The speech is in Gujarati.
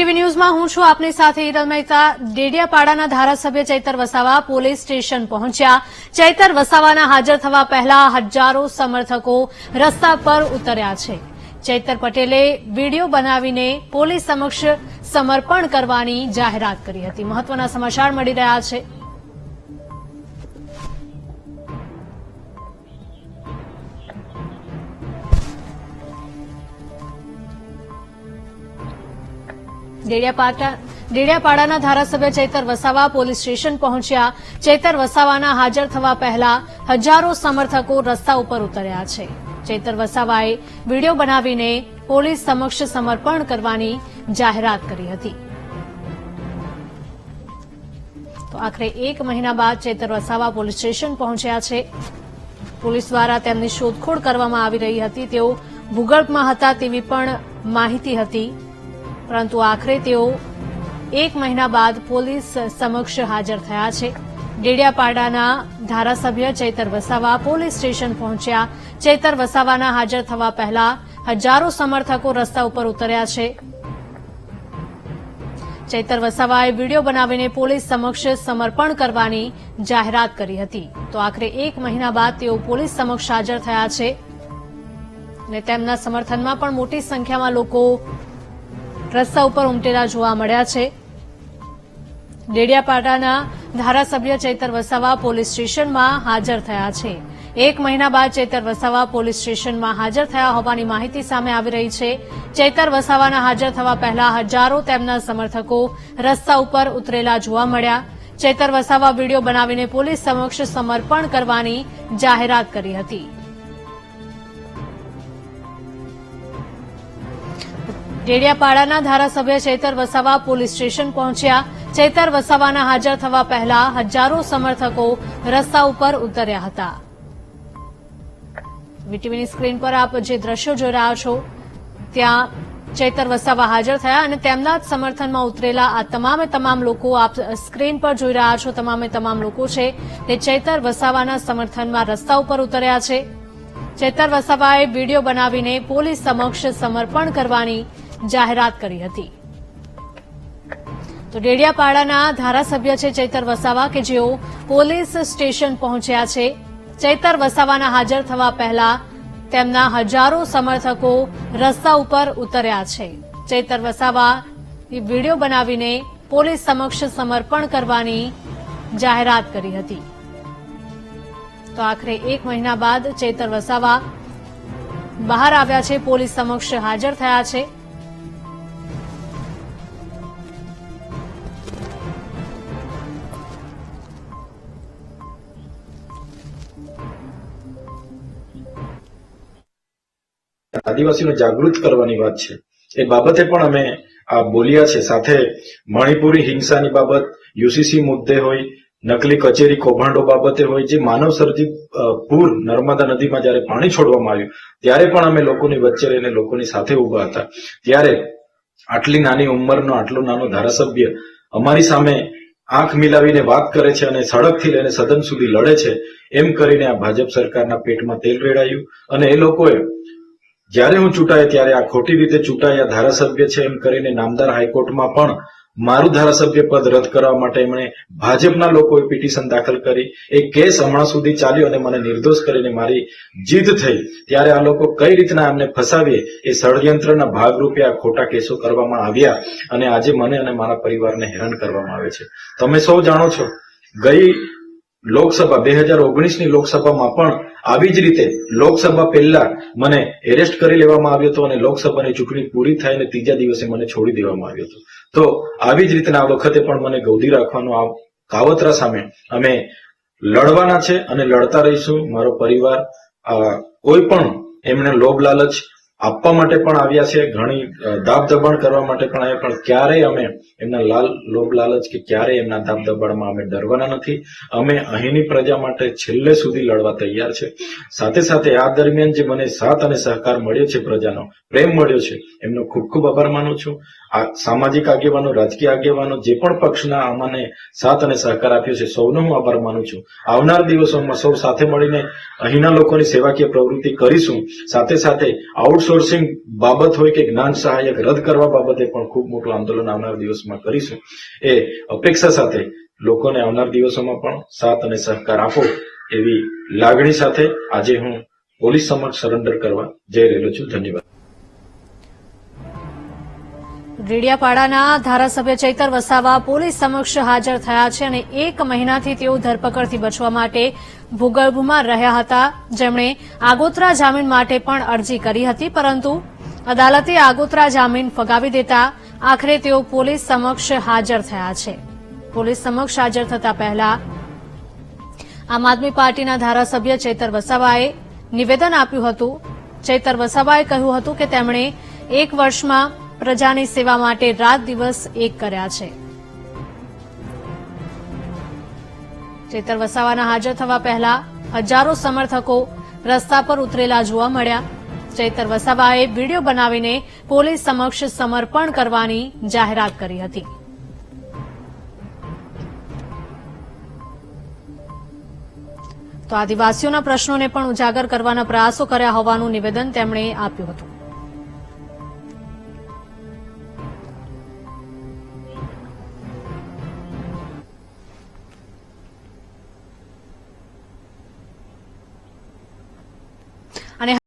વીટીવી ન્યૂઝમાં હું છું આપની સાથે હિરલ મહેતા। ડેડિયાપાડાના ધારાસભ્ય ચૈતર વસાવા પોલીસ સ્ટેશન પહોંચ્યા। ચૈતર વસાવાના હાજર થવા પહેલા હજારો સમર્થકો રસ્તા પર ઉતર્યા છે। ચૈતર પટેલે વીડિયો બનાવીને પોલીસ સમક્ષ સમર્પણ કરવાની જાહેરાત કરી હતી। મહત્વના સમાચાર મળી રહ્યા છે। ડેડિયાપાડાના ધારાસભ્ય ચૈતર વસાવા પોલીસ સ્ટેશન પહોંચ્યા। ચૈતર વસાવાના હાજર થવા પહેલા હજારો સમર્થકો રસ્તા ઉપર ઉતર્યા છે। ચૈતર વસાવાએ વીડિયો બનાવીને પોલીસ સમક્ષ સમર્પણ કરવાની જાહેરાત કરી હતી। તો આખરે 1 મહિના બાદ ચૈતર વસાવા પોલીસ સ્ટેશન પહોંચ્યા છે। પોલીસ દ્વારા તેમની શોધખોળ કરવામાં આવી રહી હતી। તેઓ ભૂગર્ભમાં હતા તેવી પણ માહિતી હતી, પરંતુ આખરે તેઓ 1 મહિના બાદ પોલીસ સમક્ષ હાજર થયા છે। ડેડિયાપાડાના ધારાસભ્ય ચૈતર વસાવા પોલીસ સ્ટેશન પહોંચ્યા। ચૈતર વસાવાના હાજર થવા પહેલા હજારો સમર્થકો રસ્તા ઉપર ઉતર્યા છે। ચૈતર વસાવાએ વીડિયો બનાવીને પોલીસ સમક્ષ સમર્પણ કરવાની જાહેરાત કરી હતી। તો આખરે 1 મહિના બાદ તેઓ પોલીસ સમક્ષ હાજર થયા છે અને તેમના સમર્થનમાં પણ મોટી સંખ્યામાં લોકો રસ્તા ઉપર ઉમટેલા જોવા મળ્યા છે। ડેડિયાપાડાના ધારાસભ્ય ચૈતર વસાવા પોલીસ સ્ટેશનમાં હાજર થયા છે। 1 મહિના બાદ ચૈતર વસાવા પોલીસ સ્ટેશનમાં હાજર થયા હોવાની માહિતી સામે આવી રહી છે। ચૈતર વસાવાના હાજર થવા પહેલા હજારો તેમના સમર્થકો રસ્તા ઉપર ઉતરેલા જોવા મળ્યા। ચૈતર વસાવા વીડિયો બનાવીને પોલીસ સમક્ષ સમર્પણ કરવાની જાહેરાત કરી હતી। ડેડિયાપાડાના ધારાસભ્ય ચૈતર વસાવા પોલીસ સ્ટેશન પહોંચ્યા। ચૈતર વસાવાના હાજર થવા પહેલા હજારો સમર્થકો રસ્તા ઉપર ઉતર્યા હતા। વીટીવીની સ્ક્રીન પર આપ જે દ્રશ્યો જોઈ રહ્યા છો, ત્યાં ચૈતર વસાવા હાજર થયા અને તેમના જ સમર્થનમાં ઉતરેલા આ તમામ લોકો આપ સ્ક્રીન પર જોઈ રહ્યા છો। તમામ લોકો છે તે ચૈતર વસાવાના સમર્થનમાં રસ્તા ઉપર ઉતર્યા છે। ચૈતર વસાવાએ વીડિયો બનાવીને પોલીસ સમક્ષ સમર્પણ કરવાની જાહેરાત કરી હતી। તો ડેડિયાપાડાના ધારાસભ્ય છે ચૈતર વસાવા કે જેઓ પોલીસ સ્ટેશન પહોંચ્યા છે। ચૈતર વસાવાના હાજર થવા પહેલા તેમના હજારો સમર્થકો રસ્તા ઉપર ઉતર્યા છે। ચૈતર વસાવા વીડિયો બનાવીને પોલીસ સમક્ષ સમર્પણ કરવાની જાહેરાત કરી હતી। તો આખરે 1 મહિના બાદ ચૈતર વસાવા બહાર આવ્યા છે, પોલીસ સમક્ષ હાજર થયા છે। આદિવાસીઓને જાગૃત કરવાની વાત છે, એ બાબતે પણ અમે આ બોલ્યા છે। સાથે મણિપુરી હિંસાની બાબત, યુસીસી મુદ્દે હોય, નકલી કચેરી કૌભાંડો બાબતે હોય, જે માનવ સર્જિત પૂર નર્મદા નદીમાં જયારે પાણી છોડવામાં આવ્યું ત્યારે પણ અમે લોકોની વચ્ચે રહીને લોકોની સાથે ઉભા હતા। ત્યારે આટલી નાની ઉંમરનો આટલો નાનો ધારાસભ્ય અમારી સામે આંખ મિલાવીને વાત કરે છે અને સડકથી લઈને સદન સુધી લડે છે, એમ કરીને આ ભાજપ સરકારના પેટમાં તેલ રેડાયું। અને એ લોકોએ જ્યારે હું ચૂંટાયો ત્યારે આ ખોટી રીતે ચૂંટાયા ધારાસભ્ય છે એમ કરીને નામદાર હાઈકોર્ટમાં પણ મારું ધારાસભ્ય પદ રદ કરવા માટે એમણે ભાજપના લોકોએ પિટિશન દાખલ કરી। એ કેસ હમણાં સુધી ચાલ્યો અને મને નિર્દોષ કરીને મારી જીત થઈ। ત્યારે આ લોકો કઈ રીતના એમને ફસાવીએ એ ષડયંત્રના ભાગરૂપે આ ખોટા કેસો કરવામાં આવ્યા અને આજે મને અને મારા પરિવારને હેરાન કરવામાં આવે છે। તમે સૌ જાણો છો, ગઈ લોકસભા 2019ની લોકસભામાં પણ આવી જ રીતે લોકસભા પહેલા મને એરેસ્ટ કરી લેવામાં આવ્યો હતો અને લોકસભાની ચૂંટણી પૂરી થાય અને 3જા દિવસે મને છોડી દેવામાં આવ્યો હતો। તો આવી જ રીતના આ વખતે પણ મને ગૌદી રાખવાનો આ કાવતરા સામે અમે લડવાના છે અને લડતા રહીશું। મારો પરિવાર કોઈ પણ એમને લોભ લાલચ આપવા માટે પણ આવ્યા છે, ઘણી દાબ દબાણ કરવા માટે પણ આવ્યા, પણ ક્યારેય અમે એમના લોભ લાલચ કે ક્યારેય એમના દાબ દબાણમાં અમે ડરવાના નથી। અમે અહીંની પ્રજા માટે છેલ્લે સુધી લડવા તૈયાર છે। સાથે સાથે આ દરમિયાન જે મને સાથ અને સહકાર મળ્યો છે, પ્રજાનો પ્રેમ મળ્યો છે, એમનો ખૂબ ખૂબ આભાર માનું છું। આ સામાજિક આગેવાનો, રાજકીય આગેવાનો, જે પણ પક્ષના અમને સાથ અને સહકાર આપ્યો છે, સૌનો હું આભાર માનું છું. આવનાર દિવસોમાં સૌ સાથે મળીને અહીંના લોકોની સેવાકીય પ્રવૃત્તિ કરીશું. સાથે સાથે આઉટસોર્સિંગ બાબત હોય કે જ્ઞાન સહાયક રદ કરવા બાબતે પણ ખૂબ મોટું આંદોલન આવનાર દિવસમાં કરીશું. એ અપેક્ષા સાથે લોકોને આવનાર દિવસોમાં પણ સાથ અને સહકાર આપો એવી લાગણી સાથે આજે હું પોલીસ સમક્ષ સરેન્ડર કરવા જઈ રહ્યો છું. ધન્યવાદ. ડેડિયાપાડાના ધારાસભ્ય ચૈતર વસાવા પોલીસ સમક્ષ હાજર થયા છે અને 1 મહિનાથી તેઓ ધરપકડથી બચવા માટે ભૂગર્ભમાં રહ્યા હતા, જેમણે આગોતરા જામીન માટે પણ અરજી કરી હતી, પરંતુ અદાલતે આગોતરા જામીન ફગાવી દેતા આખરે તેઓ પોલીસ સમક્ષ હાજર થયા છે. પોલીસ સમક્ષ હાજર થતા પહેલા આમ આદમી પાર્ટીના ધારાસભ્ય ચૈતર વસાવાએ નિવેદન આપ્યું હતું. ચૈતર વસાવાએ કહ્યું હતું કે તેમણે 1 વર્ષમાં પ્રજાની સેવા માટે રાત દિવસ એક કર્યા છે. ચૈતર વસાવાના હાજર થવા પહેલા હજારો સમર્થકો રસ્તા પર ઉતરેલા જોવા મળ્યા. ચૈતર વસાવાએ વિડીયો બનાવીને પોલીસ સમક્ષ સમર્પણ કરવાની જાહેરાત કરી હતી. તો આદિવાસીઓના પ્રશ્નોને પણ ઉજાગર કરવાના પ્રયાસો કર્યા હોવાનું નિવેદન તેમણે આપ્યું હતું.